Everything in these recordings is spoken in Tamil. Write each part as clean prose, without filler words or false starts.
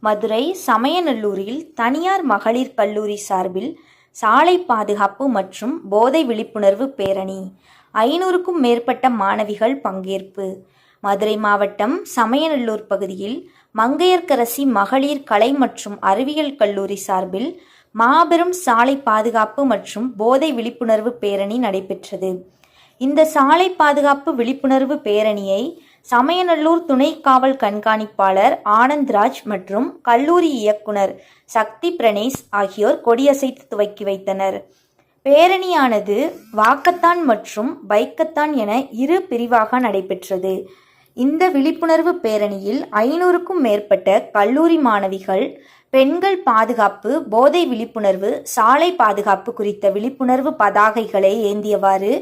மதுரை சமயநல்லூரில் தனியார் மகளிர் கல்லூரி சார்பில் சாலை பாதுகாப்பு மற்றும் போதை விழிப்புணர்வு பேரணி. 500க்கும் மேற்பட்ட மாணவிகள் பங்கேற்பு. மதுரை மாவட்டம் சமயநல்லூர் பகுதியில் மங்கையர்க்கரசி மகளிர் கலை மற்றும் அறிவியல் கல்லூரி சார்பில் மாபெரும் சாலை பாதுகாப்பு மற்றும் போதை விழிப்புணர்வு பேரணி நடைபெற்றது. இந்த சாலை பாதுகாப்பு விழிப்புணர்வு பேரணியை சமயநல்லூர் துணை காவல் கண்காணிப்பாளர் ஆனந்த்ராஜ் மற்றும் கல்லூரி இயக்குனர் சக்தி பிரணேஷ் ஆகியோர் கொடியசைத்து துவக்கி வைத்தனர். பேரணியானது வாக்கத்தான் மற்றும் பைக்கத்தான் என இரு பிரிவாக நடைபெற்றது. இந்த விழிப்புணர்வு பேரணியில் 500க்கும் மேற்பட்ட கல்லூரி மாணவிகள் பெண்கள் பாதுகாப்பு, போதை விழிப்புணர்வு, சாலை பாதுகாப்பு குறித்த விழிப்புணர்வு பதாகைகளை ஏந்தியவாறு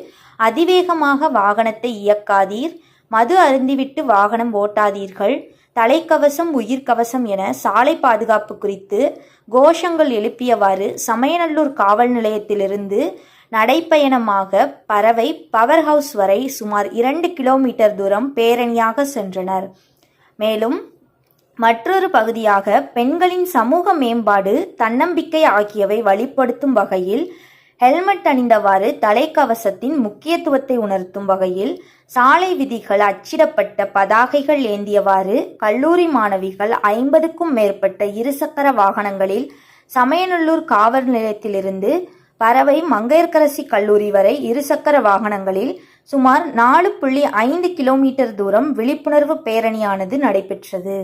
அதிவேகமாக வாகனத்தை இயக்காதீர், மது அருந்திவிட்டு வாகனம் ஓட்டாதீர்கள், தலைக்கவசம் உயிர்கவசம் என சாலை பாதுகாப்பு குறித்து கோஷங்கள் எழுப்பியவாறு சமயநல்லூர் காவல் நிலையத்திலிருந்து நடைப்பயணமாக பறவை பவர் ஹவுஸ் வரை சுமார் 2 கிலோமீட்டர் தூரம் பேரணியாக சென்றனர். மேலும் மற்றொரு பகுதியாக பெண்களின் சமூக மேம்பாடு, தன்னம்பிக்கை ஆகியவை வழிப்படுத்தும் வகையில் ஹெல்மெட் அணிந்தவாறு தலைக்கவசத்தின் முக்கியத்துவத்தை உணர்த்தும் வகையில் சாலை விதிகள் அச்சிடப்பட்ட பதாகைகள் ஏந்தியவாறு கல்லூரி மாணவிகள் 50க்கும் மேற்பட்ட இருசக்கர வாகனங்களில் சமயநல்லூர் காவல் நிலையத்திலிருந்து பறவை மங்கையர்க்கரசி கல்லூரி வரை இருசக்கர வாகனங்களில் சுமார் 4.5 கிலோமீட்டர் தூரம் விழிப்புணர்வு பேரணியானது நடைபெற்றது.